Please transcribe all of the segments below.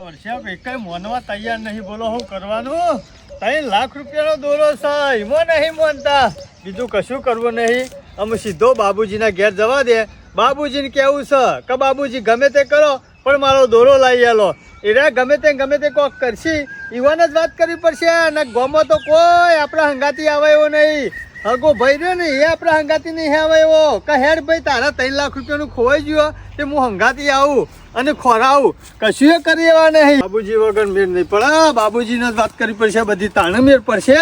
પરસ્યા કઈ મોનવા તૈયાર નહીં. બોલો શું કરવાનું? 3 લાખ રૂપિયાનો દોરો છે, એમાં નહીં મોનતા. બીજું કશું કરવું નહીં. અમે સીધો બાબુજીના ઘેર જવા દે. બાબુજીને કેવું છે કે બાબુજી ગમે તે કરો પણ મારો દોરો લાવી આલો. એરા ગમે તે કોક કરશી ઈવાને જ વાત કરવી પડશે. અને ગામમાં તો કોઈ આપણા હંગાતી આવે એવો નહીં. હગો ભાઈ રહ્યો ને એ આપણા હંગાતી નહીં આવે એવો કે હેડ ભાઈ તારા 3 લાખ રૂપિયાનું ખોવાઈ ગયો તે હું હંગાતી આવું અને ખોરાવું. કશું એ કરી એવા નહીં. બાબુજી વગર મેર નહીં પડે. બાબુજીને જ વાત કરવી પડશે. બધી તાણે મેર પડશે.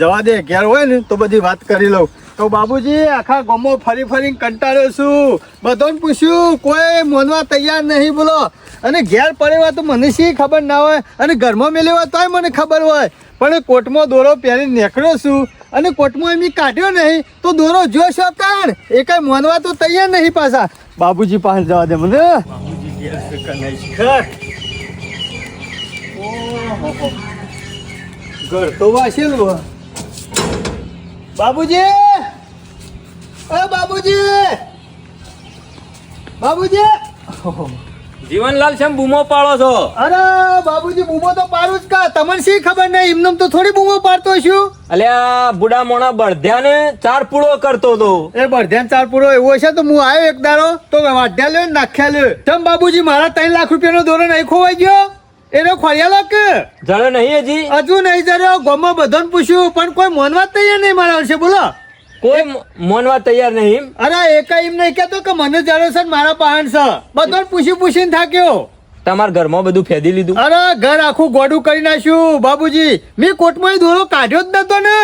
જવા દે, ઘેર હોય ને તો બધી વાત કરી લઉં. તો બાબુજી આખા ગામમાં ફરીને કંટાળ્યો છું. બધાને પૂછ્યું, કોઈ મોનવા તૈયાર નહીં. બોલો. અને ઘેર પડેવા તો મને શી ખબર ના હોય, અને ઘરમાં મેલેવા તોય મને ખબર હોય. પણ કોર્ટમાં દોરો પહેરીને નીકળ્યો છું અને કોર્ટમાં એમ કાઢ્યો નહીં તો દોરો જોશો તાણ એ કઈ મોનવા તો તૈયાર નહીં પાછા. બાબુજી પાસે જવા દે મને. બાબુજી ઘર તો વાસેલું. બાબુજી, બાબુજી જીવનલાલ છે બૂમો પાડો છો? અરે બાબુજી બૂમો તો પાડું જ કા. તમને શી ખબર નહીં? એમને તો થોડી બૂમો પાડતો છું. અલ્યા બુડા મોણા બળધ્યાને 4 પૂળો કરતો હતો. એ બળધ્યાન 4 પૂળો એવો છે તો હું આવ્યો એક દાડો તો વાઢ્યા લ્યો નાખ્યા લ્યો. તમ બાબુજી મારા 3 લાખ રૂપિયાનો દોરો નહીં ખોવાઈ ગયો? એનો ખોરિયાલો કે જડે નહીં હજુ નહીં જડ્યો. ગામમાં બધાને પૂછ્યું પણ કોઈ મોનવા તૈયાર નહીં મારા વર્ષે. બોલો કોઈ મોનવા તૈયાર નહીં. અરે એકા એમ નહીં કેતો કે મને જડ્યો છે મારા પાહણ છે. બધાને પૂછીને થાક્યો. તમારા ઘરમાં બધું ફેદી લીધું? અરે ઘર આખું ગોડું કરી નાખ્યું બાબુજી. મેં કોર્ટમાં દોરો કાઢ્યો જ નતો ને.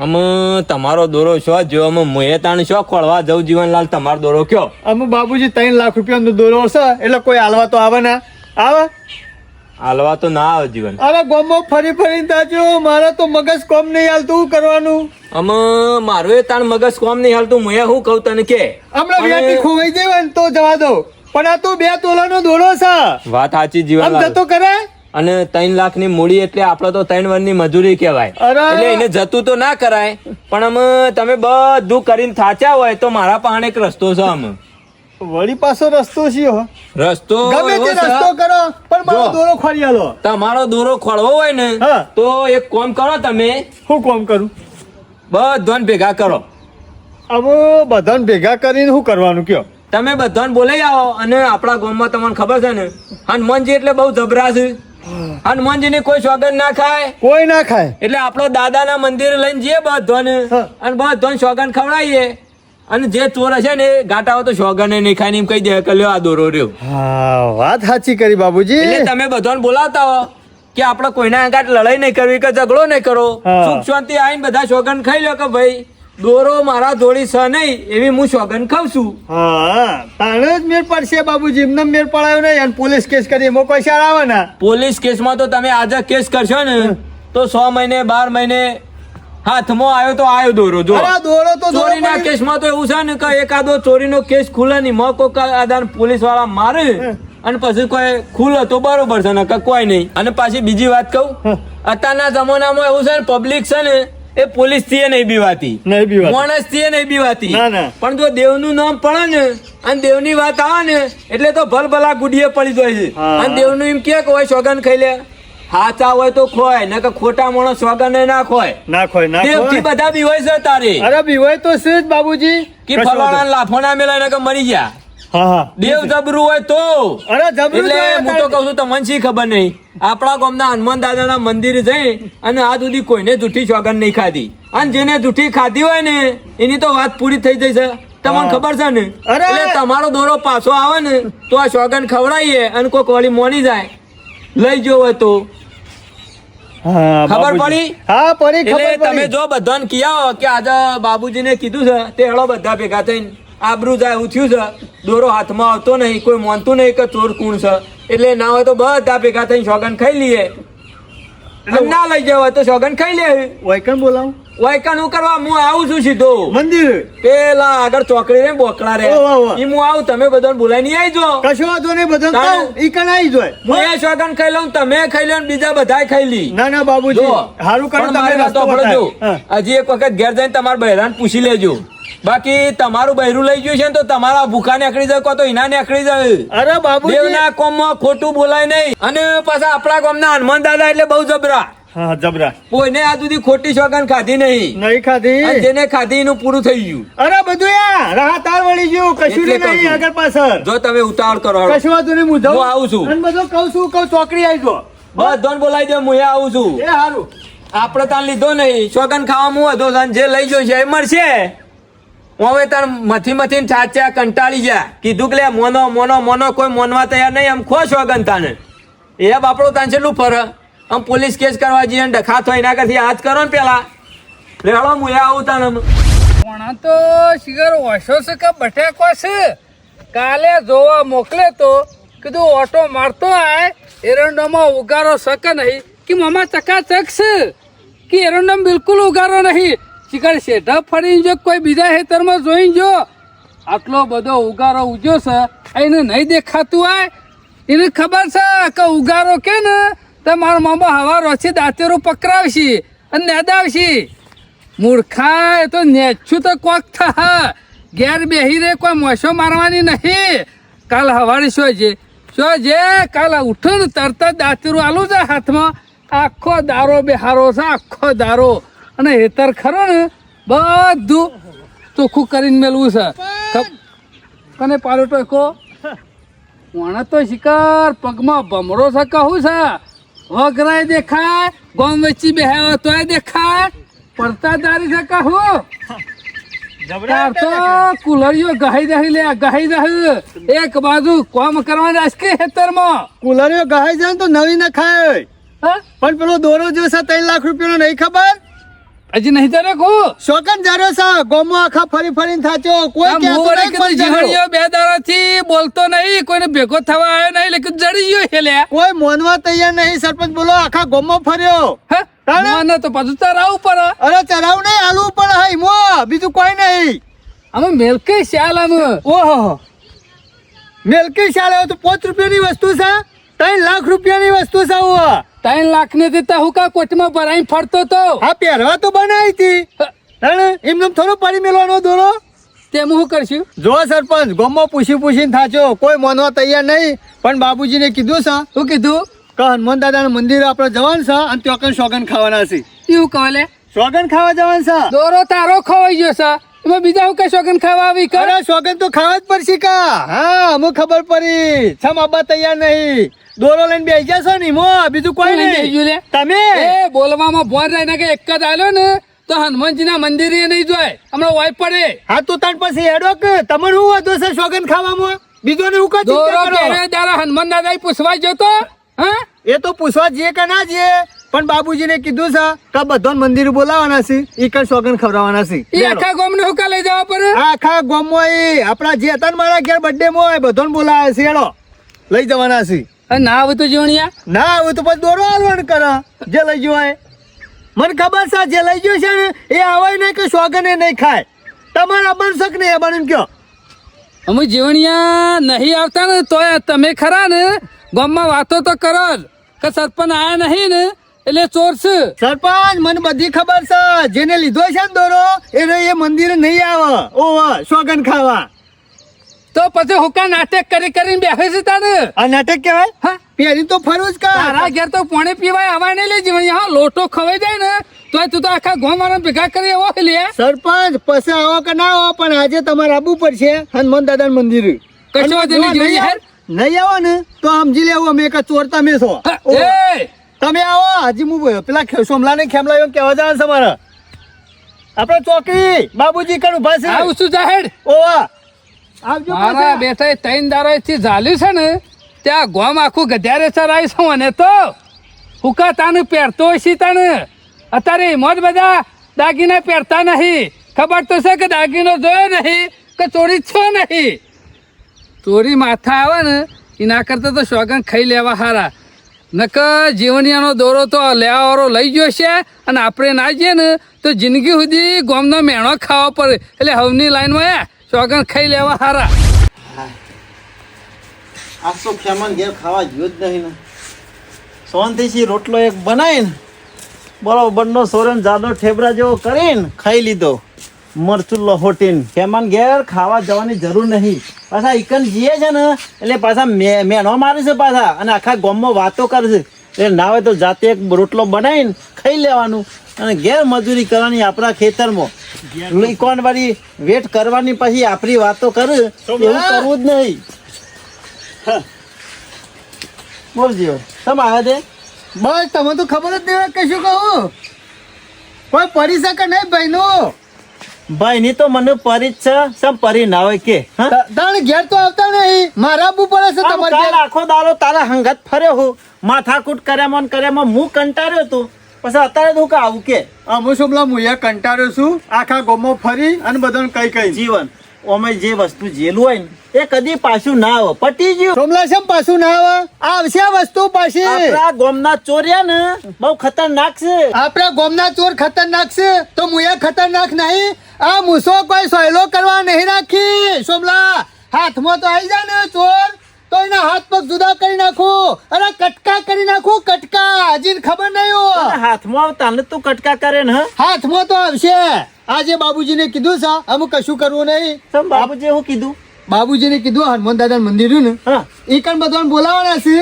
અમે તમારો દોરો શો જો અમે મોએ તાણ શો ખોળવા જવું. જીવનલાલ તમારો દોરો કયો? અમે બાબુજી 3 લાખ રૂપિયાનો દોરો છે એટલે કોઈ હાલવા તો આવે ના આવે? હાલવા તો ના આવે જીવન. અરે ગામમાં ફરીને તાજો મારા તો મગજ કોમ નહીં હાલતું. કરવાનું અમે મારું એ તાણ મગજ કોમ નહીં હાલતું. મોએ હું કહું તને કે હમણાં વ્યાજથી ખોવાઈ જાય ને તો જવા દો. પણ આ તો 2 તોલાનો દોરો છે. વાત સાચી જીવનલાલ. જતો કરાય અને 3 લાખ ની મૂડી એટલે આપડે તો 3 વર્ષની મજૂરી કહેવાય. એટલે એને જતું તો ના કરાય. પણ અમે તમે બધું કરીને થાચ્યા હોય તો મારા પાસે એક રસ્તો છે. અમે વળી પાછો રસ્તો છે. રસ્તો ગમે તે રસ્તો કરો પણ મારો દોરો ખોરી આલો. તમારો દોરો ખોળવો હોય ને તો એક કામ કરો. તમે શું કામ કરું? બધાને ભેગા કરો. હવે બધાને ભેગા કરીને શું કરવાનું કયો? તમે બધાને બોલાઈ આવો. અને આપણા ગામમાં તમને ખબર છે ને હનુમાનજી એટલે બહુ જબરા છે. હનુમાનજી ની કોઈ સોગંદ ના ખાય. કોઈ ના ખાય. એટલે આપડો દાદાના મંદિરે લઈને જઈએ બધાને અને બધાને સોગંદ ખવડાવીએ. અને જે ચોર હશે ને ગાટાઓ તો સોગંદ નહીં ખાય ને એમ કહી દે કે લ્યો આ દોરો રહ્યો. હા વાત સાચી કરી બાબુજી. એટલે તમે બધાને બોલાવતા હો કે આપડે કોઈના આગળ લડાઈ નહીં કરવી કે ઝઘડો નહીં કરો. સુખ શાંતિ આવીને બધા સોગંદ ખાઈ લો કે ભાઈ દોરો મારા જોડી છે નહીં એવી હું સોગંદ ખાઉં છું. હા તાણે જ મેર પડશે બાબુજી. એમને મેર પડાયો નહીં અને પોલીસ કેસ કરી એમાં કોઈ સાર આવે ને. પોલીસ કેસમાં તો તમે આજે કેસ કરશો ને તો 6 મહિને 12 મહિને હાથમાં આવ્યો તો આવ્યો દોરો. જો દોરો તો ચોરીના કેસમાં તો એવું છે ને કે એકાદો ચોરીનો કેસ ખુલે નહીં મો કોક આદાન પોલીસ વાળા મારે અને પછી કોઈ ખુલે તો બરોબર છે ને કોઈ નહીં. અને પાછી બીજી વાત કહું, અત્યારના જમાનામાં એવું છે ને પબ્લિક છે ને એ પોલીસ થી નહીં બીવાતી, માણસ થી નહીં બીવાતી. પણ જો દેવ નું નામ પડે ને અને દેવ ની વાત આવે ને એટલે તો ભલભલા ગુડીએ પડી જાય છે. અને દેવ નું એમ કે હોય સોગંદ ખાઈ લે, હાચા હોય તો ખોય ને કે ખોટા માણસ સોગંદ ના ખોય. દેવ થી બધા બીવાય છે તારે. અરે બીવાય તો છે જ બાબુજી કે ફલાણા લાફો ના મેલાય કે મરી ગયા. દેવ જબરું હોય તો. એટલે હું તો કઉ છું તમને શી ખબર નહીં. આપણા ગામના હનુમાન દાદા ના મંદિર જઈ અને આ સુધી કોઈને જૂઠી સોગંદ નહીં ખાધી. અને જેને જૂઠી ખાધી હોય ને એની તો વાત પૂરી થઈ જાય છે. તમને ખબર છે ને. એટલે તમારો દોરો પાછો આવે ને તો આ સોગંદ ખવડાવીએ અને કોઈક વળી મોની જાય લઈ જવો હોય તો ખબર પડી. હા પડી. એટલે તમે જો બધાને કિયા કે આજે બાબુજી ને કીધું છે તે હેળો બધા ભેગા થઈને આબરૂ જાય એવું થયું છે. દોરો હાથમાં આવતો નહીં, કોઈ માનતું નહીં કે ચોર કોણ છે. એટલે ના હોય તો બધા ભેગા થઈને સોગંદ ખાઈ લઈએ. ના લઈ જવા હોય તો સોગંદ ખાઈ લે. વાયકણ બોલાવું. વાયકણ હું કરવા હું આવું છું સીધો મંદિર પેલા આગળ ચોકડી રે બોકડા રે હું આવું. તમે બધાને બોલાઈ નહીં આવી જો. કશો વાંધો નહીં. બધા ઈ કણ આવી જાય. હું એ સોગંદ ખાઈ લઉં, તમે ખાઈ લો, બીજા બધા ખાઈ લી. ના બાબુજી સારું કરો. તમે હજી એક વખત ઘેર જઈને તમારા બહેરાને પૂછી લેજો બાકી તમારું બૈરું લઈ ગયું છે ને તો તમારા ભૂખા નીકળી જાય કો તો ઈના નીકળી જાય. અરે બાબુજી દેવના કોમમાં ખોટું બોલાય નહીં. અને પાછા આપણા ગામના હનુમાન દાદા એટલે બહુ જબરા. હા જબરા. કોઈને આ સુધી ખોટી સોગન ખાધી નહીં. નહીં ખાધી. અને જેને ખાધી એનું પૂરું થઈ ગયું. અરે બધું યાર રાહતાર વળી ગયું કશું એટલે કહું નહીં છું. આગળ પાછળ. જો તમે ઉતાવળ કરો હાલો. કશું વાંધો નહીં હું હું આવું છું. અને બધું કહું છું કહું ચોકડી આવી જો. બધોને બોલાવી દો હું આવું છું. એ હારું. આપણે તાર લીધો નહીં સોગન ખાવામાં હતો તાન જે લઈ ગયો છે એ મળશે. હવે તાર મથી છાચ્યા કંટાળી ગયા કીધું કે લે મોનો મોનો મોનો કોઈ મોનવા તૈયાર નહીં આમ ખો સોગન તાને એ બાપડો તાન છેલ્લું ફર આમ પોલીસ કેસ કરવા જઈએ ને ડખા થાય એના કરતી હાથ કરો ને પેલા લેડો હું આવું તાને. પણ તો શિગર ઓછો છે કે બટેકો છે કાલે જોવા મોકલે તો કીધું ઓટો મારતો આય એરંડોમાં ઉગારો શકે નહીં કે મામા ચકાચક છે કે એરંડોમાં બિલકુલ ઉગારો નહીં શિગર શેઢા ફરીને જો કોઈ બીજા ખેતરમાં જોઈને જો આટલો બધો ઉગારો ઉજ્યો છે એને નહીં દેખાતું આય એને ખબર છે કે ઉગારો કે ને તો મારા મામા હવા રોછી દાંતેરું પકડાવશી અને નેદાવશી મૂર્ખા એ તો નેચું તો કોક થા ઘેર બેહી રે કોઈ મોસો મારવાની નહીં કાલ હવારે શું જે કાલ ઉઠો ને તરત જ દાંતેરું આલું છે હાથમાં આખો દારો બેહારો છે આખો દારો અને હેતર ખરો ને બધું ચોખ્ખું કરીને મેળવું છે કને પાલો ટોકો વણ તો શિકાર પગમાં ભમરો છે કહું છે વગરાય દેખાય ગોમ વચ્ચી બેહાયો તોય દેખાય પડતા દારી છે કહું તાર તો કુલરીઓ ગહાઈ રહી એક બાજુ કોમ કરવાની અસકે હેતરમાં કુલરીઓ ગહાઈ જાય ને તો નવી ન ખાય. હા? પણ પેલો દોરો જો છે 3 લાખ રૂપિયાનો નહીં ખબર હજી નહીં તારે કહું શોકન જારો છે ગોમો આખા ફરી ફરીને થાચો કોઈ કહેતું નહીં પણ જારો. જીવણીઓ બે દાડાથી બોલતો નહીં કોઈને ભેગો થવા આવ્યો નહીં લેકિન જડી ગયો હેલ્યા કોઈ મોનવા તૈયાર નહીં સરપંચ બોલો આખા ગોમો ફર્યો. તાણે? ના તો પાછું ચરાવું પડે અરે ચરાવ નહીં આલવું પણ હઈ મો બીજું કોઈ નહીં. અમે મેલકે શ્યાલ અમે ઓહો મેલકી શાળા તો 5 રૂપિયાની વસ્તુ છે 3 લાખ રૂપિયાની વસ્તુ છે. 3 લાખ ને દેતા હું કા કોટમાં ભરાઈ ફરતો તો આ પહેરવા તો બનાવી હતી તાણે એમને થોડો પડી મેલવાનો દોરો. તેમ હું કરશું જો સરપંચ ગોમમાં પૂછીને થાચો કોઈ માનવા તૈયાર નહીં પણ બાબુજીને કીધું છે શું કીધું કે હનુમાન દાદાનું મંદિર આપણે જવાનું છે અને ત્યાં સોગન ખાવાના છે. એવું કહે સોગન ખાવા જવાનું છે. દોરો તારો ખવાઈ ગયો છે એમાં બીજા હું કઈ શોગન ખાવા આવી કરે અરે સોગન તો ખાવા જ પડશે કા. હા અમુ ખબર પડી છમ આબા તૈયાર નહીં દોરો લઈને બેસી જશો ને મો બીજું કોઈ નહીં. તમે એ બોલવામાં ભોર રહીને કે એક જ આલ્યો ને તો હનુમાનજીના મંદિરે નહીં જોય હમણાં વાય પડે હા તું તાર પછી હેડો કે તમને શું વાંધો છે સોગન ખાવામાં બીજો ને હું કા દોરો ચિંતા કરો? પહેરે દાડા હનુમાન દાદા પૂછવા જતો હા એ તો પૂછવા જઈએ કે ના જઈએ પણ બાબુજીને કીધું છે કે બધા મંદિર બોલાવાના છે ઈ કઈ સોગન ખવડાવવાના છે. એ આખા ગામ ને હુકા લઈ જવા પડે આખા ગામમાં ઈ આપણા જે હતા ને મારા ઘેર બર્થડે માં બધાને બોલાવે છે હેડો લઈ જવાના છે. ના આવે તો જોણિયા ના આવે તો પછી દોરો હાલવાનું કરે જે લઈ ગયો હોય. મને ખબર છે જે લઈ ગયો છે ને એ આવે નહીં કે સોગન એ નહીં ખાય. તમારા બનશક નહીં એ બની કયો અમે જીવણિયા નહીં આવતા ને તોય તમે ખરા ને ગામમાં વાતો તો કરો જ કે સરપંચ આયા નહીં ને એટલે ચોર છે. સરપંચ મને બધી ખબર છે જેને લીધો છે ને દોરો એને એ મંદિરે નહીં આવે ઓવા સોગન ખાવા. તો પછી હુકા નાટક કરીને બેસે છે તાને આ નાટક કહેવાય. હા પહેરી તો ફરવું જ તારા કા. ઘેર તો પાણી પીવાય હવા નહીં લે જીવણિયા હા લોટો ખવાઈ જાય ને તોય તું તો આખા ગામ વાળા ભેગા કરી એવો લે સરપંચ પછી આવો કે ના આવો પણ આજે તમારે આવવું પડશે હનુમાન દાદા મંદિર. કશો વાંધો નહીં જીવણિયા. નહીં આવો ને તો સમજી લેવું અમે એક ચોર તમે છો. એ તમે આવો હજી હું પેલા સોમલા ને ખેમલા કેવા જવાનું છે મારે આપડે ચોકી બાબુજી કણ ઉભા છે. આવું શું જાહેર ઓવા આવજો મારા પાછા. બેટા 3 દાડા થી ઝાલ્યું છે ને ત્યાં ગોમ આખું ગધ્યારે ચરાય છે મને તો હુકા તાને પહેરતો હશે તાને અત્યારે એમાં જ બધા દાગીના પહેરતા નહીં ખબર તો છે કે દાગીનો જોયો નહીં કે ચોરી થયો નહીં ચોરી માથા આવે ને એના કરતા તો સોગન ખાઈ લેવા હારા નકર જીવનિયાનો દોરો તો લેવાવાળો લઈ ગયો છે અને આપણે ના જઈએ ને તો જિંદગી સુધી ગોમનો મેણો ખાવા પડે એટલે હવની લાઈનમાં સોગન ખાઈ લેવા હારા આ તો ખેમાન ઘેર ખાવા ગયો જ નહીં ને શાંતિથી રોટલો એક બનાવીને બરોબરનો સોરન જાડો ઠેબરા જેવો કરીને ખાઈ લીધો મરચું લહોટીન હેમાન ઘેર ખાવા જવાની જરૂર નહીં. પાછા ઈકન જીએ છે ને એટલે પાછા મેનો મારે છે પાછા અને આખા ગામમાં વાતો કરશે. એટલે ના હોય તો જાતે એક રોટલો બનાવીને ખાઈ લેવાનું અને ઘેર મજૂરી કરવાની આપણા ખેતરમાં. ઈકોન વાળી વેટ કરવાની પછી આપણી વાતો કરે એવું કરવું જ નહીં. બોલજી તમે આવ્યા છે? બસ તમે તો ખબર જ નહીં કશું કહું. કોઈ પડી શકે નહીં ભાઈનું. ભાઈ ની તો મને પરી જ છે. સમ પરી ના હોય કે હા? તારે ઘેર તો આવતા નહીં. મારા આબુ પડે છે આમ તમારે કાલ ઘેર. આખો દાડો તારા હંગાત ફર્યો હું માથાકૂટ કર્યામાં હું કંટાળ્યો તું પછી અત્યારે તું કે આવું કે અમુ સોમલા મુયા કંટાળ્યો છું આખા ગામમાં ફરી અને બધાને કઈ કઈ જીવન ઓમે જે વસ્તુ જેલું હોય ને એ કદી પાછું ના આવે. પટી ગયું. સોમલા શેમ પાછું ના આવે? આવશે આ વસ્તુ પાછી. આપણા ગામના ચોર્યા ને બહુ ખતરનાક છે. આપણા ગામના ચોર ખતરનાક છે તો મુયા ખતરનાક નહીં. આ મૂસો કોઈ સોયલો કરવા નહીં રાખી સોમલા. હાથમાં તો આવી જાય ને ચોર તો એના હાથ પગ જુદા કરી નાખું અને કટકા કરી નાખું. કટકા હજી ખબર નહીં તને હોય. હાથમાં આવતા ને તું કટકા કરે ને હા? હાથમાં તો આવશે. આજે બાબુજીને કીધું છે અમુક કશું કરવું નહીં. તમ બાપુજી હું કીધું? બાબુજીને કીધું હનુમાન દાદાનું મંદિર રહ્યું ને હા એ કણ બધાને બોલાવાના છે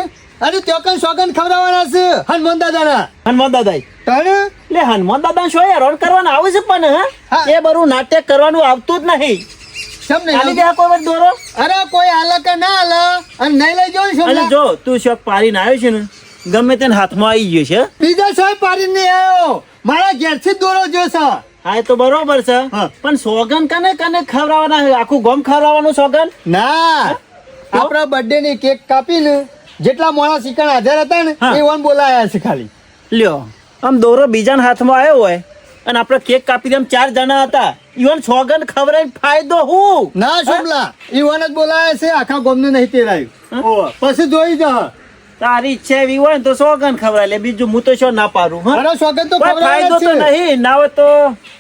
અને ત્યાં કણ સોગંદ ખવડાવવાના છે હનુમાન દાદાના. હનુમાન દાદા તારે એટલે હનુમાન દાદા શું હેરાન કરવાનું આવે છે પણ હા. હા એ બરું નાટક કરવાનું આવતું જ નહીં. કેમ નહીં ચાલી આવતું? ગયા કોઈ વાર દોરો અરે કોઈ આલે કે ના આલે અને નહીં લઈ જાવ છો અને જો તું શોક પાડીને આવ્યો છે ને ગમે તેને હાથમાં આવી ગયો છે. બીજા સોય પાડી નહીં આવ્યો. મારા ઘેરથી જ દોરો જોશે. હા એ તો બરોબર છે હા. પણ સોગન કને કને ખવડાવવાના છે? આખું ગોમ ખવડાવવાનું સોગન? ના આપણા બર્થડે ની કેક કાપીને જેટલા માણસ ઈકણ હાજર હતા ને હા. એ વન બોલાયા છે ખાલી. લ્યો આમ દોરો બીજાના હાથમાં આવ્યો હોય અને આપણે કેક કાપી દે 4 જણા હતા ઈવન સોગન ખવડાવીને ફાયદો હું? ના સોમલા ઈ વન જ બોલાયા છે આખા ગામનું નહીં તેરાયું. ઓહ, પછી જોઈ જા. તારી ઈચ્છા એવી હોય ને તો સોગન ખવડાવી લે. બીજું હું તો શું ના પાડું હા? અરે સોગંદ તો કોઈ ફાયદો તો ખવડાવવાના જ છે. નહીં ના હોય તો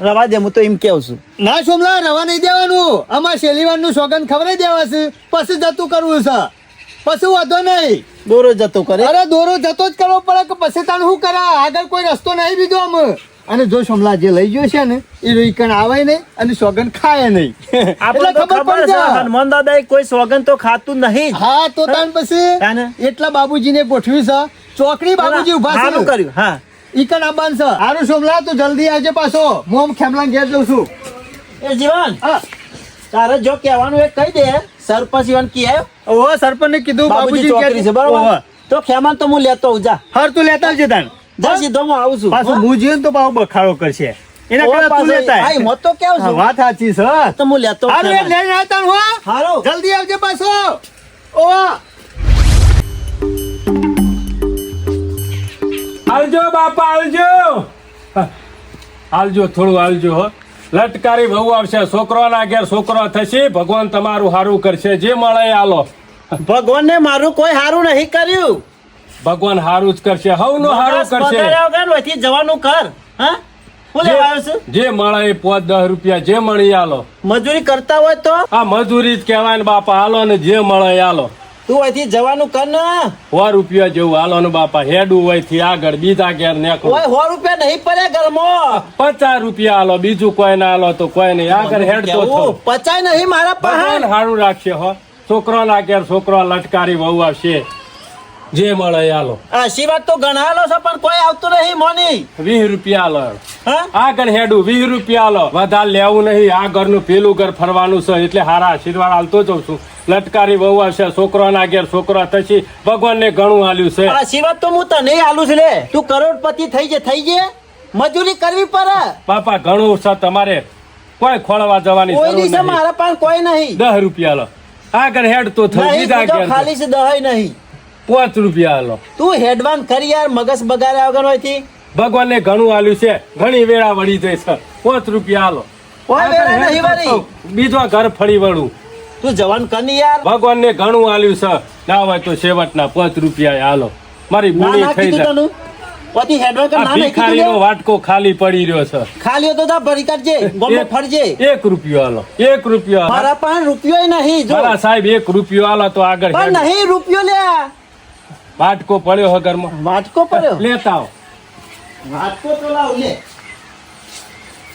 રવા દે. હું તો એમ કેવું છું ના સોમલા રવા નહીં દેવાનું. આમાં શેલીવાન નું સોગંદ ખવડાવી દેવા છે પછી જતું કરવું છે. પછી વાંધો નહીં. દોરો જતો કરે. અરે દોરો જતો જ કરવો પડે કે પછી તાણ શું કરા? આગળ કોઈ રસ્તો નહીં બીજો આમ. અને જો સોમલા જે લઈ ગયો છે ને એ રોઈકણ આવે નહીં અને સોગંદ ખાય નહીં. આપણે તો ખબર પડી છે જાય. હનુમાન દાદા કોઈ સોગન તો ખાતું નહીં. હા તો તાણ પછી તાને? એટલા બાબુજીને ગોઠવી છે. ચોકડી બાબુજી ઉભા સારું છે. કર્યું હા. ઈકણ આબાન છે. હારું સોમલા તું જલ્દી આવજે પાછો. હું આમ ખેમલા ઘેર જઉં છું. એ જીવન હા તારે જો કહેવાનું એ કહી દે. સરપંચ ઈવન કી આવ્યો ઓહો સરપંચ ને કીધું બાબુજી ચોકડી છે બરોબર. તો ખેમાન તો હું લેતો આવું જા. હર તું લેતા આવજે તાણ. જા સીધો હું આવું છું. પાછું હું જઈએ ને તો પાછો બખાડો કરશે. એના ઓ કરતા તું પાછો લેતા આય. આય, મત તો કેવું હા, છું વાત સાચી છે. તો હું લેતો આવું હારું એ ખેમાન. લઈને આવતા હો. હારું. જલ્દી આવજે પાછો. ઓહ આવજો બાપા આવજો આવજો થોડું આવજો હો. લટકારી બહુ આવશે. છોકરાના ઘેર છોકરો થશે. ભગવાન તમારું સારું કરશે. જે મળે એ આલો. ભગવાનને મારું કોઈ હારું નહીં કર્યું. ભગવાન સારું જ કરશે. હવનું સારું મગજ કરશે. બગાડ્યા વગર અહીંથી જવાનું કર હા. હું લેવા આવ્યો છું? જે મળે એ 5-10 રૂપિયા જે મળે એ આલો. મજૂરી કરતા હોય તો આ મજૂરી જ કહેવાય ને બાપા. હાલો ને જે મળે એ આલો. તું અહીંથી જવાનું કર ને. 100 રૂપિયા જેવું હાલો ને બાપા. હેડું હોય થી આગળ બીજા ઘેર નેકળો. કોઈ 100 રૂપિયા નહીં પડે ઘરમાં. 50 રૂપિયા હાલો. બીજું કોઈ ના હાલો તો કોઈ નહીં. આગળ હેડતો થો. કેવું? પચાય નહીં મારા ભગવાન પાસે. સારું રાખશે હો. છોકરાના ઘેર છોકરો લટકારી બહુ આવશે. જે મળે એ હાલો. આશીર્વાદ તો ઘણા આલો છે પણ કોઈ આવતું નહીં મોની 20 રૂપિયા હાલો. હા. આગળ હેડું 20 રૂપિયા હાલો. વધારે લેવું નહીં. આ ઘરનું પેલું ઘર ફરવાનું છે એટલે હારા આશીર્વાદ હાલતો જઉં છું. લટકારી બહુ આવશે. છોકરાના ઘેર છોકરા થશે. ભગવાનને ઘણું આલ્યું છે. આશીર્વાદ તો હું તને આલું છું લે. તું કરોડપતિ થઈ જે મજૂરી કરવી પડે. બાપા ઘણું છે તમારે. કોઈ ખોળવા જવાની કોઈ જરૂર નહીં છે નહીં. મારા પાસે કોઈ નહીં. 10 રૂપિયા હાલો. આગળ હેડ તો થયું. નહીં બીજા તું તો ઘેર ખાલી છે દહાય નહીં. 5 રૂપિયા હાલો. તું હેડવાન કરી યાર મગજ બગાડ્યા વગર હોયથી. ભગવાનને ઘણું આલ્યું છે. ઘણી વેળા વળી જાય છે. 5 રૂપિયા હાલો. કોઈ આગળ વેળા હેડ નહીં તો વળી. થયું. બીજો ઘર ફરી વળું. તું જવાન કરની યાર. ભગવાનને ઘણું આલ્યું છે. ના હોય તો છેવટના 5 રૂપિયા હાલો. મારી ના મૂડી ના થઈ કીધું જાય. તને. પછી હેડવાન કર આ ના નહીં કીધું ભિખારીનો લે. વાટકો ખાલી પડી રહ્યો છે. ખાલી હતો તો ભરી કાઢજે. ગમે ફરજે. 1 રૂપિયો હાલો. 1 રૂપિયો હાલો. મારા પાસે રૂપિયો નહીં જો. મારા સાહેબ 1 રૂપિયો હાલો તો આગળ પણ હેડ. નહીં રૂપિયો લ્યા. વાટકો પડ્યો હગરમાં. વાટકો પડ્યો. લેતા આવો. વાટકો તો લાવ લે.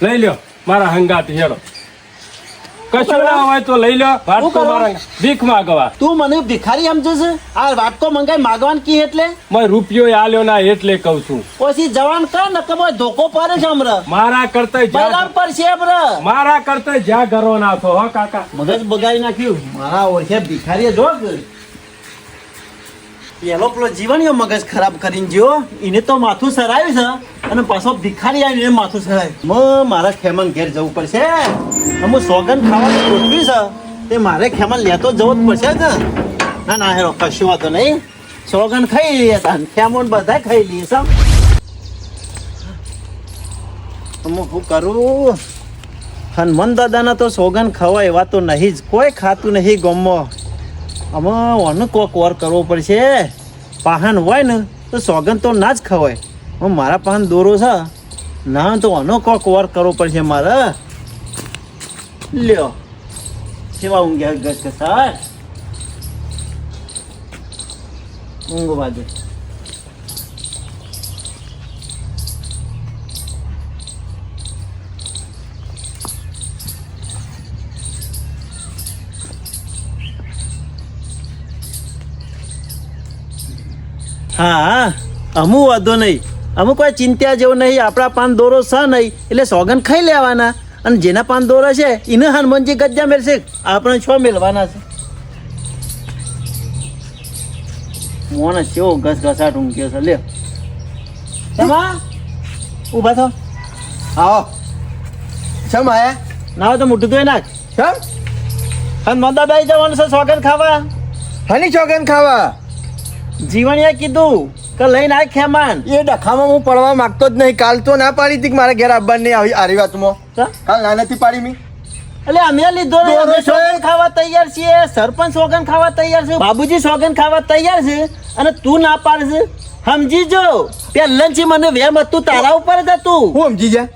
લઈ લ્યો. મારા હંગાત હેડો કશું ના હોય તો લઈ લો વાટકો કરો? મારા ભીખ માગવા તું મને ભિખારી સમજે છે આ વાટકો મંગાઈ માગવાન કી એટલે મેં રૂપિયો આલ્યો ના એટલે કહું છું પછી જવાન કર ને કે ભાઈ ધોકો પડે છે હમણાં મારા કરતા બરાબર પર છે હમણાં મારા કરતા જ્યાં ઘરો ના થો હો કાકા મગજ બગાડી નાખ્યું મારા ઓળખે ભિખારીએ જો પેલો પેલો જીવણીઓ મગજ ખરાબ કરીને જ્યો એને તો માથું સરાયું છે અને પાછો ભિખારી આવીને માથું સરાયું મારા ખેમન ઘેર જવું પડશે અમુક સોગન ખાવાનું ગોઠવી છે તે મારે ખેમન લેતો જવું જ પડશે ને ના ના હેરો કશું વાતો નહીં સોગન ખાઈ લઈએ તાન ખેમન બધા ખાઈ લઈએ સમ અમુક શું કરું હનુમાન દાદાના તો સોગન ખવાય એવા તો નહીં જ કોઈ ખાતું નહીં ગમો આમાં ઓનું કોક વાર કરવો પડશે પાહન હોય ને તો સોગન તો ના જ ખવાય મારા પાહન દોરો છે ના તો ઓનો કોક વાર કરવો પડશે મારે લ્યો કેવા ઊંઘ્યા ગસ કસાર ઊંઘવા દે હા અમુ વાંધો નહીં અમુક કોઈ ચિંતા જેવું નહીં આપણા પાન દોરો છે નહીં એટલે સોગન ખાઈ લેવાના અને જેના પાન દોરો છે એને હનુમાનજી ગજ્જા મેળશે આપણે છો મેળવાના છે મોને કેવો ઘસ ઘસાટ ઊંઘ્યો છે લ્યો એમાં ઊભા થો આવો શમ આયા ના હોય તો મોટું ધોઈ નાખ શમ હનુમાન દાદાઈ જવાનું છે સોગન ખાવા હની ચોગન ખાવા જીવણીએ કીધું કે લઈને આ ખેમાન એ ડખામાં હું પડવા માંગતો જ નહીં કાલ તો ના પાડી હતી કે મારા ઘેર આવવાનું નહીં આવી આરી વાતમાં કાલ ના નથી પાડી મી એટલે અમે લીધો ને, અમે સોગન ખાવા તૈયાર છીએ સરપંચ સોગન ખાવા તૈયાર છે બાબુજી સોગન ખાવા તૈયાર છે અને તું ના પાડશે સમજી જો પહેલાંથી મને વેમ હતું તારા ઉપર જ હતું હું સમજી જા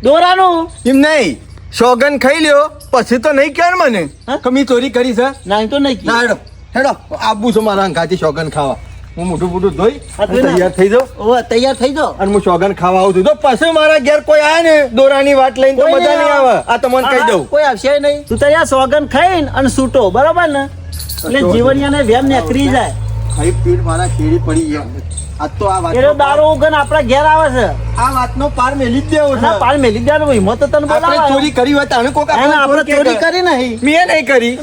દોરાનું એમ નહીં સોગન ખાઈ લ્યો પછી તો નહીં કહે મને હા? કે મેં ચોરી કરી છે ના એ તો નહીં ના કીધું. હેડો હેડો આબુ છું મારા અંગાથી સોગન ખાવા હું મોટું મોટું ધોઈ હા, ધોઈ નાખ. તૈયાર થઈ જાઉં ઓવે, તૈયાર થઈ જાઓ અને હું સોગન ખાવા આવું છું તો પછી મારા ઘેર કોઈ આવે ને દોરાની વાત લઈને તો કોઈ બધા નહીં નહીં આવે આ તમને કહી હા, દઉં કોઈ આવશે નહીં તું તૈયાર સોગન ખાઈને અને સૂટો બરાબર ને એટલે જીવનિયાને વેમ નીકળી જાય ખાઈ પીટ મારા કેડી પડી ગયા આ તો આ એનો દારૂ ઉગન આપણા ઘેર આવે છે આ વાતનો પાર મેલી જ દેવો ના, પાર મેલી દેવાનું હિંમત તો તને આપણે બોલાવે ચોરી કરી હોય તો આને કોક એને આપણે ચોરી કરી નહીં મેં નહીં કરી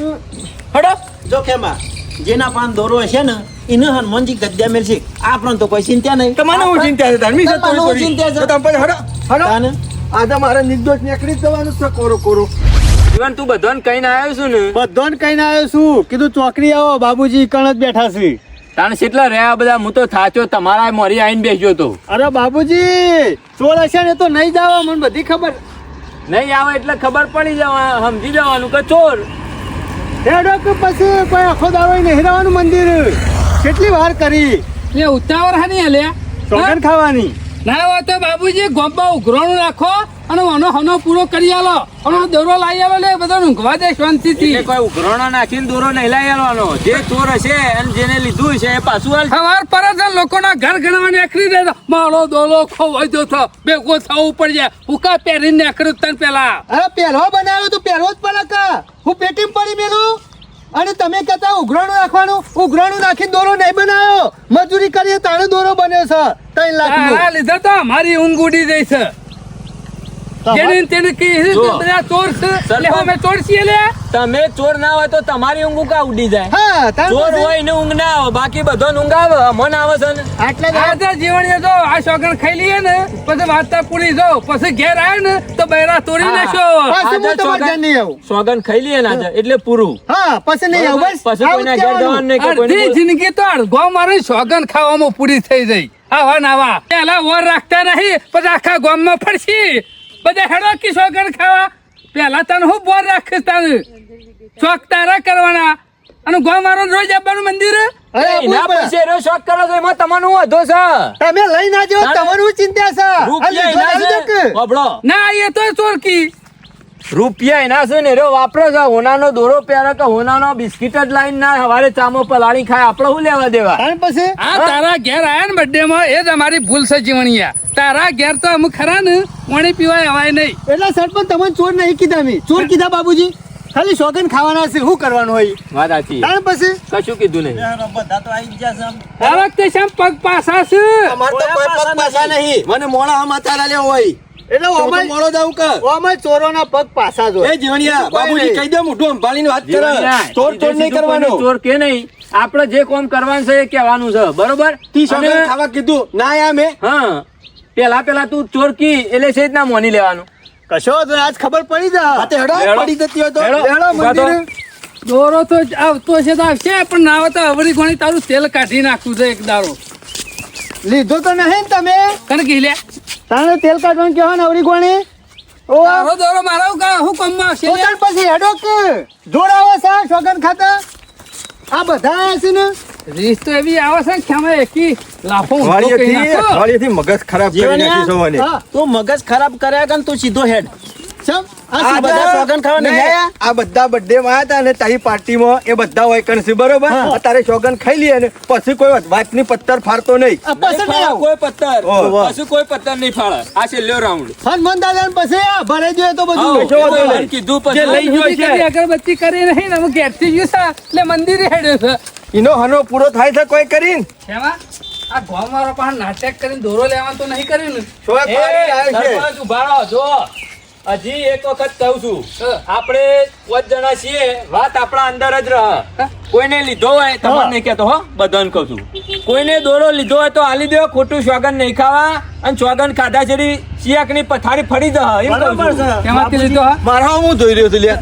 હડો જો કેમાં જેના પાન દોરો હશે ને એને હનુમાનજી ગદ્યા મેળશે આપણને તો કોઈ ચિંતા નહીં તમને હું ચિંતા છે તાર મી તમને ચોરી હું કરી ચિંતા છે? તો તમે પછી હડો તાને? હડો આજે મારે નિર્દોષ નીકળી જ જવાનું છે કોરો કોરો જીવન તું બધાને કહીને આવ્યો છું ને બધાને કહીને આવ્યો છું કીધું ચોકડી આવો બાબુજી કણ જ બેઠા છે તાણ કેટલા રહ્યા બધા હું તો થાચો તમારા મોરી આવીને બેસ્યો તો અરે બાબુજી ચોર હશે ને તો નહીં જાવ મને બધી ખબર નહીં આવે એટલે ખબર પડી જવા સમજી જવાનું કે ચોર હેડો કે પછી કોઈ આખો દાડો નહીં રહેવાનું મંદિર કેટલી વાર કરી એટલે ઉતાવળ હા નહીં અલ્યા ચોકન ખાવાની ના હોય તો બાબુજી ગોમ્બા ઉઘરાણું રાખો અને આનો હનો પૂરો કરી આલો અને દોરો લાવી આલો લે બધા ઊંઘવા દે શાંતિથી એટલે કોઈ ઉઘરાણો નાખીને દોરો નહીં લઈ આવવાનો જે ચોર હશે અને જેને લીધું હશે એ પાછું હાલ સવાર પર જ લોકોના ઘર ગણવાને એકરી દે મારો દોલો ખોવાઈ ગયો થો ભેગો થવું પડશે ઉકા પહેરીને એકરું તને પેલા અરે પહેરવો બનાવ્યો તો પહેરવો જ પડે કા હું પેટીમ પડી મેલું અને તમે કહેતા ઉઘરાણું નાખવાનું ઉઘરાણું નાખીને દોરો નહીં બનાવ્યો મજૂરી કરીએ તાણે દોરો બન્યો છે 3 લાખ તારા લીધે તો અમારી ઊંઘ ઉડી જાય છે જેને તેને કી જો. બધા ચોર છે એટલે અમે ચોર છીએ લે તમે ચોર ના હોય તો તમારી ઊંઘ કા ઉડી જાય હા તાર ચોર પાસે હોય ને ઊંઘ ના આવે બાકી બધો ઊંઘ આવે મન આવે છે ને આટલા જ આ જીવન જો આ શોગન ખાઈ લઈએ ને પછી વાર્તા પૂરી જો પછી ઘેર આવે ને તો બૈરા તોડી હા. નાખ્યો પાછું હું આજે તમારા ઘેર સોગન- નહીં આવું સોગન ખાઈ લઈએ ને આજે એટલે પૂરું હા પછી નહીં આવું બસ પછી આવું જ કોઈના ઘેર કહેવાનું. જવાનું નહીં કે અડધી કોઈને જિંદગી તો અડધો મારી સોગન ખાવામાં પૂરી થઈ જઈ આવા નાવા પેલા વર રાખતા નહીં પછી આખા ગામમાં ફરશી બધા હેડો કી સોગન ખાવા પેલા તને હું બોર રાખીશ તને શોખ તારા કરવાના અને ગામ મારો રોજ આવવાનું મંદિર અરે આપવું એના પડે. પૈસે એનો શોખ કરો છો એમાં તમારું વધો છે તમે લઈ ના જો તારે- તમારું ચિંતા છે આ રૂપિયા લીધો એના આવી દો કે? છે બાબડો. ના એ તો ચોરકી રૂપિયા એના છે ને રે વાપરો છે હોનાનો દોરો પહેરે કે હોનાનો બિસ્કિટ જ લાઈન ના હવારે ચામો પલાળી ખાય આપણે શું લેવા દેવા તાણ પછી આ તારા ઘેર આયા ને બર્થડે માં એ જ અમારી ભૂલ છે જીવણિયા તારા ઘેર તો અમુક ખરા ને પાણી પીવાય હવાય નહીં. એટલે સરપંચ તમને ચોર નહીં કીધા મેં ચોર કીધા બાબુજી ખાલી શોખન ખાવાના છે શું કરવાનું હોય વાત સાચી તાણ પછી કશું કીધું નહીં બધા તો આવી ગયા છે આમ. આ વખતે શેમ પગ પાછા છે? અમાર તો કોઈ પગ પાછા નહીં મને મોડા સમાચાર આલ્યા હોય એટલે તો ઓમાય મોડો જાવ કે ઓમાય ચોરોના પગ પાછા જ હોય. એ જીવણિયા કોઈ બાબુજી નહીં. કહી દે મોઢું સંભાળીને વાત કરે જીવણિયા, ચોર ચોર સીધે નહીં સીધું કરવાનું કોઈને ચોર કે નહીં આપણે જે કામ કરવાનું છે એ કહેવાનું છે બરોબર તી સોગંદ અને- ખાવા કીધું ના આયા મેં હા પેલા તું ચોર કી એટલે છે જ ના મોની લેવાનું કશો વાંધો નહીં, આજ ખબર પડી જા હાથે હેડો હેડો. પડી જતી હોય તો હેડો. લેડો ઉભા થો. મંદિરે. દોરો તો આવતો છે તો આવશે પણ ના આવે તો અવળી ઘણી તારું તેલ કાઢી નાખવું છે એક દારો. લીધો તો નહીં ને તમે કને કીલે તારે તેલ કાઢવાનું કહેવા નવરી ગોણી ઓ તારો દોરો મારો હું કામમાં આવશે લે? પોતાને પછી હેડો કે જોડાવા છે શોખન ખાતા આ બધા આયા છે ને રીસ તો એવી આવે છે કે ખેમાં એકી લાફો ઊંધો કરી નાખો. વાળીએથી મગજ ખરાબ કરી નાખ્યું છે મને. હા, તું મગજ ખરાબ કર્યા કે તું સીધો હેડ ચમ આ આ શું બધા બધા સોગંદ ખાવા નહીં નહીં, આયા? આ બધા બર્થડે માં આયા હતા ને તારી પાર્ટીમાં એ બધા હોય કણ છે બરોબર તારે સોગંદ ખાઈ લઈએ ને પછી કોઈ વાતની પત્તર ફાડતો નહીં આ પસંદ નહીં આવું. કોઈ પત્તર ઓહો. પછી કોઈ પત્તર નહીં ફાળે આ છેલ્લો રાઉન્ડ હનુમાન દાદા પછી આ ભરાઈ જોઈએ તો બધું આવો. કશો વાંધો નહીં. કીધું જે પછી લઈ ગયો સુધી છે કરી અગરબત્તી કરી નહીં ને હું ઘેરથી ગયું છે એટલે મંદિરે હેડ્યો છે. એનો હનો પૂરો થાય છે કોઈ કરીને ખેમા આ ગોમ વાળો પાસે નાટક કરીને દોરો લેવાનું તો નહીં કર્યું ને? શોએ એ, પાડી આવ્યો છે. સરપંચ ઉભા રહો, જો હજી એક વખત કહું છું આપણે 5 જણા છીએ વાત આપણા અંદર જ રહે કોઈને લીધો હોય તમને નહીં કહેતો હો બધાને કહું છું કોઈને દોરો લીધો હોય તો આલી દો ખોટું સ્વાગન નહીં ખાવા અને સ્વાગન ખાધા છેડી ચિયાકની પથારી ફરી દે એમ કહું બરાબર છું છે ખેમાંથી લીધો હા? મારા હું જોઈ રહ્યો છું લ્યા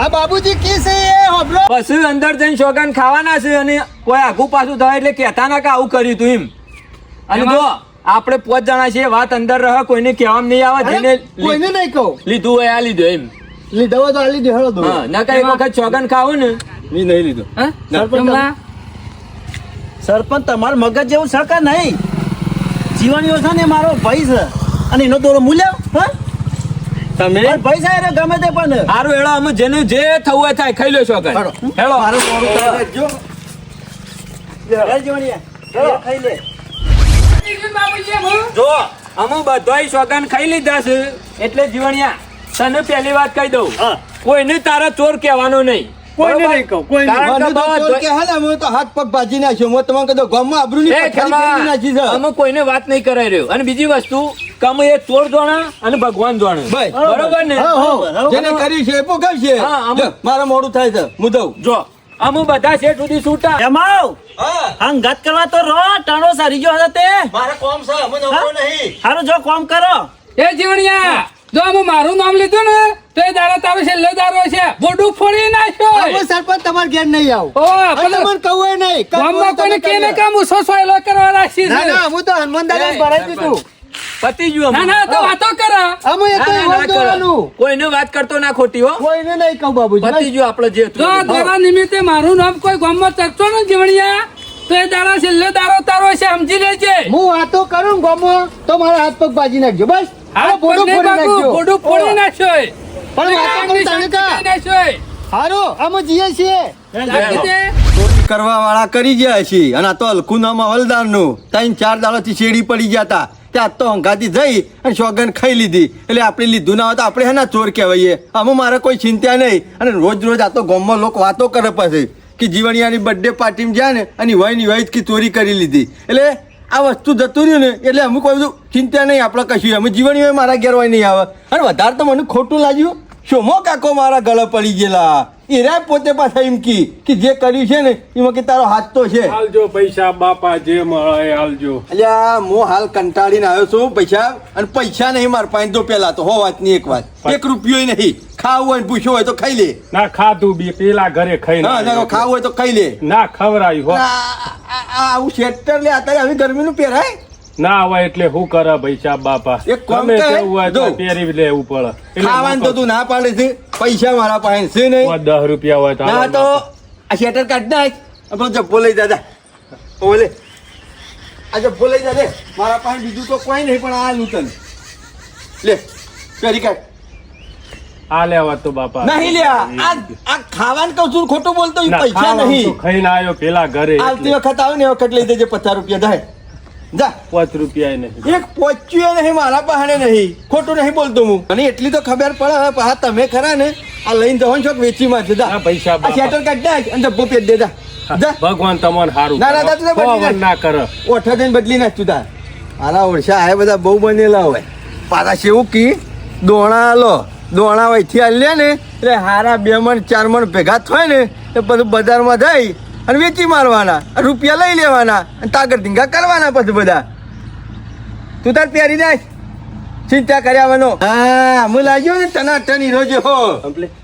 આ બાબુજી કી છે એ હોબળો પછી અંદર જઈને સ્વાગન ખાવાના છે અને કોઈ આઘું પાછું થાય એટલે કહેતા ના કે આવું કર્યું તું એમ અને જો આપણે 5 જણા છીએ વાત અંદર રહે કોઈને કહેવામાં નહીં આવે જેને કોઈને નહીં કહું લીધું હોય આ લીધું એમ લીધો હોય તો આ લીધી હેડો દો હા ના એક વખત સ્વાગન ખાવું ને મેં નહીં લીધો હા? સરપંચ કેમલા? સરપંચ તમારું મગજ જેવું છે કે નહીં જીવણીઓ છે ને મારો ભાઈ છે અને એનો દોરો મૂલ્યો હા તમે મારો ભાઈ છે એને ગમે તે પણ સારું હેડો અમે જેને જે થવું હોય થાય ખાઈ લો સ્વાગન હેડો મારું મોડું થાય. જો હેડ જીવણીયા, હેડ ખાઈ લે બાબુજી, હું? જો અમે બધાય સ્વાગન ખાઈ લીધા છે એટલે જીવણિયા તને પહેલી વાત કહી દઉં હા. કોઈને તારા ચોર કહેવાનો નહીં કોઈને બરોબર? નહીં કહું કોઈને કારણ કે મને તો ચોર બધા- કે હાલે, અમે તો હાથ પગ ભાજી નાખ્યો હું તમને કીધું ગામમાં આબરૂની એ પથારી ખેમા, ફેરવી નાખી છે અમે કોઈને વાત નહીં કરાઈ રહ્યો અને બીજી વસ્તુ કે અમે એ ચોર જોણા અને ભગવાન જોણે ભાઈ, બરોબર ને હા, હા. જેને કર્યું છે એ ભોગવશે. હા, અમે- જો, મારે મોડું થાય છે હું દઉં જો અમે બધા છે સુધી છૂટા એમાવ હંગાત કરવા તો રો ટાણો સારી ગયો હતો તે મારે કોમ છે અમે નવરો નહીં હારું જો કોમ કરો એ જીવણિયા જો આમાં મારું નામ લીધું ને તો એ દાડો તારો છેલ્લો દાડો છે બોડું ફોડી નાખ્યો હું સરપંચ તમારા ઘેર નહીં આવું ઓ અને પેલો મને કહું એ નહીં ગામમાં કોઈને કેને કામ ઉસો સોયલો કરવા રાખી ના છે ના હું તો હનુમાન દાદા ભરાઈ દીધું પતી ગયું ના અમે. ના તો વાતો કરો અમે એ તો ના, ના, એવો ના કરો. દોવાનું કોઈને વાત કરતો ના ખોટી હો કોઈને નહીં કહું બાબુજી પતી ગયું આપણે જે જો આ હતું. દોરા નિમિત્તે મારું નામ કોઈ ગામમાં ચર્ચો ને જીવણિયા તો એ દાડા છેલ્લો દાડો તારો છે સમજી લેજે હું વાતો કરું ને ગમો તો મારા હાથ પગ બાજી નાખજો બસ હાથ બોડું પગ નહીં ફોડી ભાગું, નાખજો. બોડું ફોડી નાખ્યો પણ વાતો કરું તાણકા. નાખ્યો હારું અમે જઈએ છીએ રાખી દે ચોરી કરવા વાળા કરી ગયા છે અને આ તો હલકું નામ હવલદાર નું 3-4 દાડાથી શેડી પડી ગયા હતા ત્યાં તો હંગાતી જઈ અને સોગન ખાઈ લીધી એટલે આપણે લીધું ના હોય તો આપણે હેના ચોર કહેવાય આમાં મારે કોઈ ચિંતા નહીં અને રોજ રોજ આ તો ગામમાં લોકો વાતો કરે પછી કે જીવણિયાની બર્થડે પાર્ટીમાં જાય ને અને વય જ કે ચોરી કરી લીધી એટલે આ વસ્તુ જતું રહ્યું ને એટલે અમુક કોઈ બધું ચિંતા નહીં આપણે કશું અમે જીવણીઓ મારા ઘેર હોય નહીં આવે અને વધારે તો મને ખોટું લાગ્યું શોમો કાકો મારા ગળે પડી ગયેલા એરા પોતે પાછા એમ કે જે કર્યું છે ને એમાં કે તારો હાથ તો છે હાલજો પૈસા બાપા જે મળે એ હાલજો અલ્યા હું હાલ કંટાળીને આવ્યો છું પૈસા નહીં માર પાસે તો પેલા તો હો વાતની એક વાત 1 રૂપિયો નહીં ખાવું હોય ને પૂછ્યો હોય તો ખાઈ લે ના ખાધું બી પેલા ઘરે ખાઈ હા ના ખાવું હોય તો ખાઈ લે ના ખવરાયું હો આવું શેટર લે અત્યારે આવી ગરમીનું પહેરાય ના હોય એટલે શું કરે પૈસા બાપા એક કામ ગમે કર, તેવું હોય તો જો. પહેરી લેવું પડે એટલે ખાવાનું તો તું ના પાડે છે પૈસા મારા પાસે છે નહીં 10 રૂપિયા હોય તો ના હાલો તો આ શેટર કાઢ નાખ આપણો જબ્બો લઈ દાદા ઓલે આ જબ્બો લઈ જા દે મારા પાસે બીજું તો કોઈ નહીં પણ આ નૂતન લે પહેરી કાઢ આ લેવા તો બાપા નહીં લ્યા આ ખાવાનું કહું છું ખોટું બોલતો ઈ ના, પૈસા ખાવાનું તો નહીં ખાઈને આવ્યો પેલા ઘરે આવતી એટલે. વખત આવે ને એ વખત લઈ દેજે 50 રૂપિયા થાય જા 5 રૂપિયા નહીં. એક પહોંચ્યું નહીં મારા બહાને નહીં, ખોટું નહીં બોલતો હું. અને એટલી તો ખબર પડે હવે પાછા તમે ખરા ને આ લઈને જવાનું છો વેચી મારશે. જા આ પૈસા આ શેટર કાઢ નાખ અને જબ્બો પેટ દે. જા જા ભગવાન તમને હારું ના, ના, દાદા, બદલી નાખ. ના કરે. ઓઠા જઈને બદલી નાખતું તાર. આના ઓળશા આ બધા બહુ બનેલા હોય. પાછા શેવું કી દોણા આલો દોણા વહીથી આલ્યા ને એટલે હારા 2 મણ 4 મણ ભેગા થાય ને એ બધું બજારમાં જઈ અને વેચી મારવાના, રૂપિયા લઈ લેવાના અને તાગર ધીંગા કરવાના પછી બધા. તું તાર પહેરી નાખ, ચિંતા કર્યાવાનો. હા હું લાગ્યો ને ટનાટન હીરો જેવો.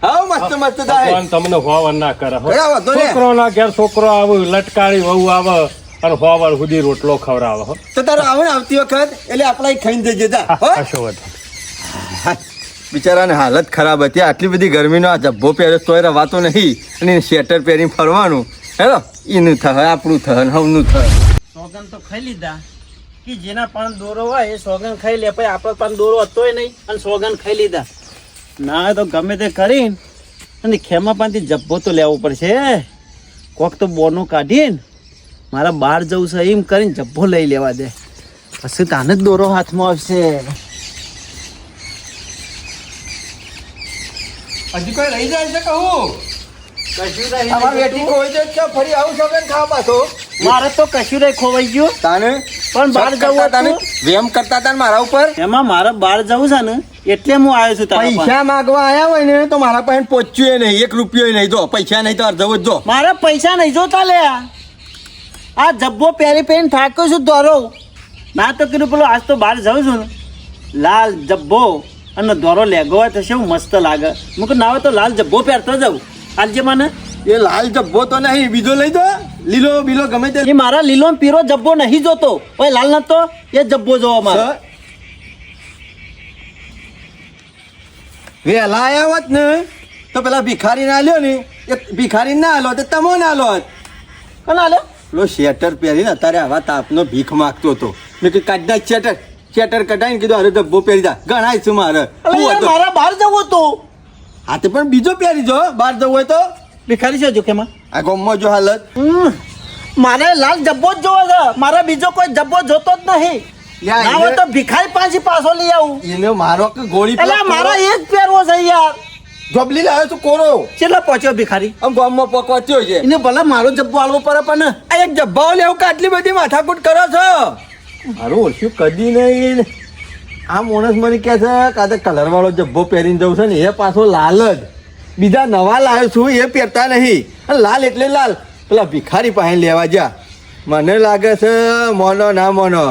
હાવ મસ્ત મસ્ત થાય. ભગવાન તમને હોવર ના કરે હો. કયા વાંધો નહીં. છોકરોના ઘેર છોકરો આવે, લટકારી વહુ આવે અને હોવર સુધી રોટલો ખવડાવે હો. તો તારો આવે ને આવતી વખત એટલે આપણા અહીં ખાઈને જજે. જા હો. કશો વાંધો. બિચારાને હાલત ખરાબ હતી. આટલી બધી ગરમીનો આ જબ્બો પહેરે તોય રવાતો નહીં અને સ્વેટર પહેરીને ફરવાનું. હેલો એનું થાય આપણું થાય ને હવનું થાય. સોગન તો ખાઈ લીધા કે જેના પાન દોરો હોય એ સોગન ખાઈ લે, પછી આપણો પાન દોરો હતોય નહીં અને સોગન ખાઈ લીધા. ના તો ગમે તે કરીને અને ખેમા પાનથી જબ્બો તો લેવો પડશે. કોક તો બોનું કાઢીને મારા બહાર જવું છે એમ કરીને જબ્બો લઈ લેવા દે, પછી તાને જ દોરો હાથમાં આવશે. હજી કોઈ લઈ જાય છે કહું કશું નહીં. અમાર બેટી કોઈ છે તો ફરી આવું સોગન ખાવા પાછો. મારે તો કશું નહીં ખોવાઈ ગયું, તાને પણ બહાર જવું તાને હતું. વેમ કરતા હતા ને મારા ઉપર. એમાં મારે બહાર જવું છે ને એટલે હું આવ્યો છું તારા પાસે. પૈસા માંગવા આયા હોય ને તો મારા પાસે પહોંચ્યું નહીં, 1 રૂપિયો નહીં. જો પૈસા નહીં તો અર્ધવ જ જો. મારે પૈસા નહીં જોતા લે. આ જબ્બો પહેરી પહેરીને થાક્યો છું દોરો. ના તો કીધું પેલો આજ તો બહાર જાઉં છું ને લાલ જબ્બો અને દોરો લેગો હોય તો શું મસ્ત લાગે. હું કહું ના હોય તો લાલ જબ્બો પહેરતો જાઉં. આજે મને એ લાલ જબ્બો તો નહીં, બીજો લઈ દો. લીલો બીલો ગમે તે. એ મારા લીલો ને પીરો જબ્બો નહીં જોતો. ઓય લાલ નતો એ જબ્બો જોવા મારે. વેલા આયા હોત ને તો પેલા ભિખારી ના આલ્યો ને એ ભિખારી ના આલો તો તમો ના આલો હોત. કોણ આલ્યો? પેલો શેટર પહેરીને અત્યારે આવા તાપનો ભીખ માગતો હતો. મેં કીધું કાઢ નાખ શેટર. શેટર કઢાઈને કીધું અરે ડબ્બો પહેરી જા, ગણાય છે મારે. અલે યાર, મારા બહાર જવું હતું. હા તે પણ બીજો પહેરી જો બહાર જવું હોય તો. ભિખારી છે જોખેમાં. આ ગામમાં જો હાલત. મારે લાલ જબ્બો જ જોવો છે, મારે બીજો કોઈ જબ્બો જોતો જ નહીં. ના હોય તો ભિખારી પાછી પાછો લઈ આવું. એને મારો કે ગોળી એટલે મારા એ જ પહેરવો છે યાર. જોબલી લાવ્યો છું કોરો. ચેલા પહોંચ્યો ભિખારી? આમ ગામમાં પકવાચ્યો છે. એને ભલે મારો જબ્બો આલવો પડે પણ આ એક જબ્બાઓ લેવું કે આટલી બધી માથાકૂટ કરો છો? મારું ઓછું કદી નહીં. આ માણસ મને કહે છે કે આ કલર વાળો જબ્બો પહેરીને જવું છે ને એ પાછો લાલ જ. બીજા નવા લાવ્યો છું એ પહેરતા નહીં. અને લાલ એટલે લાલ. પેલા ભિખારી પાસે લેવા જા. મને લાગે છે મોનો ના મોનો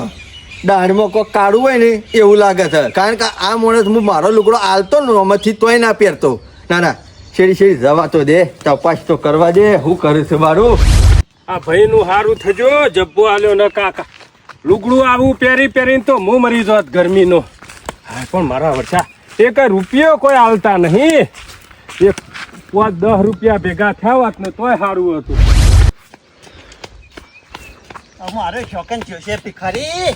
દાઢમાં કોઈ કાળું હોય ને એવું લાગે છે. કારણ કે આ માણસ હું મારો લુગડો આલતો ને આમાંથી તોય ના પહેરતો. ના ના શેરી શેરી જવા તો દે, તપાસ તો કરવા દે. શું કરે છે મારું? આ ભાઈનું હારું થજો, જબ્બો આલ્યો ન કાકા. લુગડું આવું પહેરી પહેરીને તો હું મરી જાત ગરમીનો. હા પણ મારા વર્ષા એક રૂપિયો કોઈ આલતા નહીં. એક 10 રૂપિયા ભેગા થયા હોત ને તોય સારું હતું. અમારે શોખન થયો છે ભિખારી.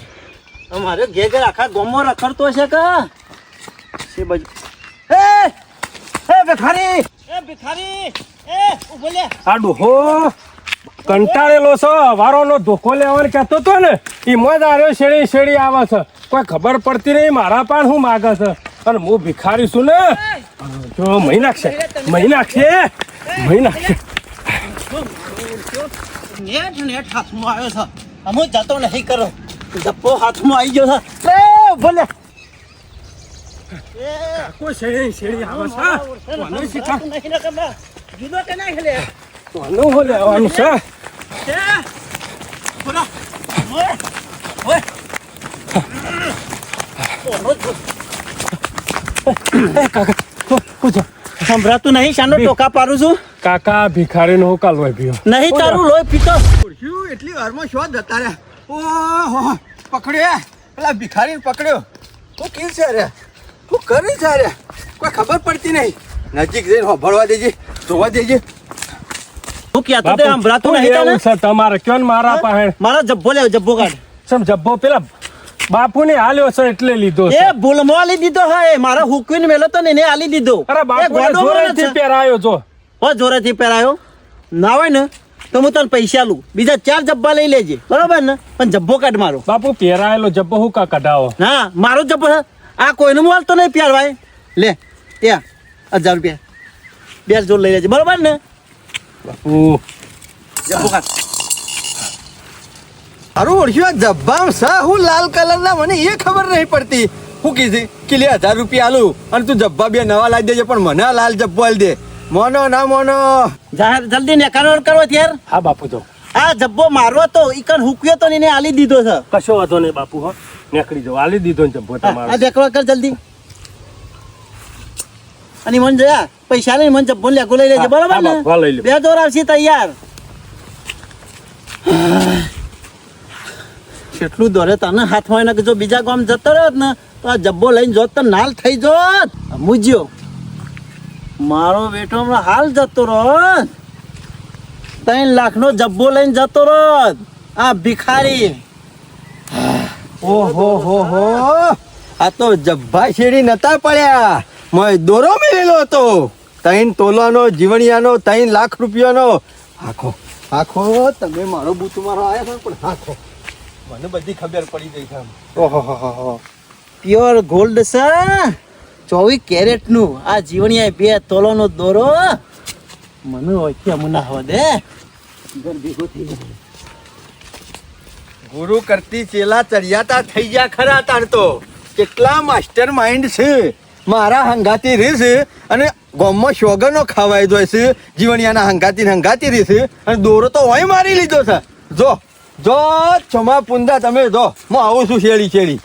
અમારે ઘેર ઘેર આખા ગામમાં રખડતો છે કે છે બાજુ. એ ભિખારી, એ ભિખારી, એ ઉભો લે. આ ડોહો કંટાળેલો છે, વારોનો ધોકો લેવાનો કહેતો હતો ને એ મોજ આર્યો શેડી શેડી આવે છે. કોઈ ખબર પડતી નહીં મારા પાન શું માગે છે. અને હું ભિખારી છું ને જો મહી નાખશે. નેટ હાથમાં આવ્યો છે. અમુ જતો નહીં કરો. જપ્પો હાથમાં આવી ગયો છે. એ ઉભો લે. કોઈ શેડી શેડી આવે છે. કોને શીખા? જુદો કે નહીં લે. કોનું હો લેવાનું છે? બોલો. ઓય ઓય. સંભળાતું નહીં? શાનો ટોકા પાડું છું? કાકા ભિખારીનો હું કાલ હોય પીયો. નહીં તારું લોહી પીતો. એટલી વારમાં શો જતા રહ્યા. ઓહો પકડ્યો. પેલા ભિખારીને પકડ્યો. શું કિલ છે રે? શું કરી છે રે? કોઈ ખબર પડતી નહીં. નજીક જઈને હોભળવા દેજે, જોવા દેજે. હું કહેતો તો સંભળાતું નહીં તને? છે તમારે કયો ને મારા પાસે? મારા જબ્બો લેવો, જબ્બો કાઢ. સમ જબ્બો પેલા બાપુને હાલ્યો છે એટલે લીધો છે. એ ભૂલમાં આલી દીધો હે. મારા હુકવીને મેલો તો ને એને આલી દીધો. અરે બાપુને એ ગોડો જોરેથી મને છે. પહેરાયો જો. જોરેથી પહેરાયો ના હોય ને તો હું તને પૈસા લઉં, બીજા 4 જબ્બા લઈ લેજે, બરોબર ને? પણ જબ્બો કાઢ મારો. બાપુ પહેરાયેલો જબ્બો હું કા કઢાવો? ના, મારો જબ્બો છે. આ કોઈને મળતો નહીં પહેરવાય. લે ત્યાં 1000 રૂપિયા 2 જોડ લઈ લેજે, બરોબર ને? બાપુ જબ્બો કાઢ. મારું ઓળખ્યું આ જબ્બામ સા હું લાલ કલરના મને એ ખબર નહીં પડતી. હું કીધી કે લે 1000 રૂપિયા આલું અને તું જબ્બા 2 નવા લાવી દેજે, પણ મને આ લાલ જબ્બો આલી દે. મોનો ના મોનો. જાહેર જલ્દી નેકાનો કરો ત્યાર. હા બાપુ તો આ જબ્બો મારવો તો ઈકન હુક્યો તો ને એને આલી દીધો છે. કશો વાંધો નહીં બાપુ. હા નીકળી જાઓ, આલી દીધો ને જબ્બો આ તમારો. દેખવા કર જલ્દી. અને મન જયા પૈસા લઈને મન જબ્બો લેગો લઈ લેજે, હા, બરોબર હા ને? બાપુ, હા, લઈ લ્યો. 2 જોર આવશે તૈયાર. કેટલું દોરે તને હાથમાં એને કે જો બીજા ગામ જતો રહ્યો ને તો આ જબ્બો લઈને જોત તો નાલ થઈ જોત. મુજ્યો મારો બેટો હમણાં હાલ જતો રહો. 3 લાખનો જબ્બો લઈને જતો રહો આ ભિખારી. ઓહો હો આ તો જબ્બા શેરી નતા પડ્યા, મોય દોરો મેલેલો હતો. 3 તોલાનો જીવણિયાનો 3 લાખ રૂપિયાનો. આખો આખો તમે મારો બૂત મારો આવ્યા છો પણ આખો મને બધી ખબર પડી ગઈ છે. ઓહો પ્યોર ગોલ્ડ છે, 24 કેરેટ નું. આ જીવણિયા 2 તોલાનો દોરો મને ઓછે મુના હવા દે. ઘર ભેગો થઈ જાય. ગુરુ કરતી ચેલા ચડિયાતા થઈ ગયા ખરા. તાર તો કેટલા માસ્ટર માઇન્ડ છે મારા હંગાતી રીસ, અને ગામમાં શોગનો ખાવાય જાય છે. જીવણિયાના હંગાતી રીસ અને દોરો તો હોય મારી લીધો છે. જો જો છમા પુંદા તમે જો હું આવું છું શેડી શેડી.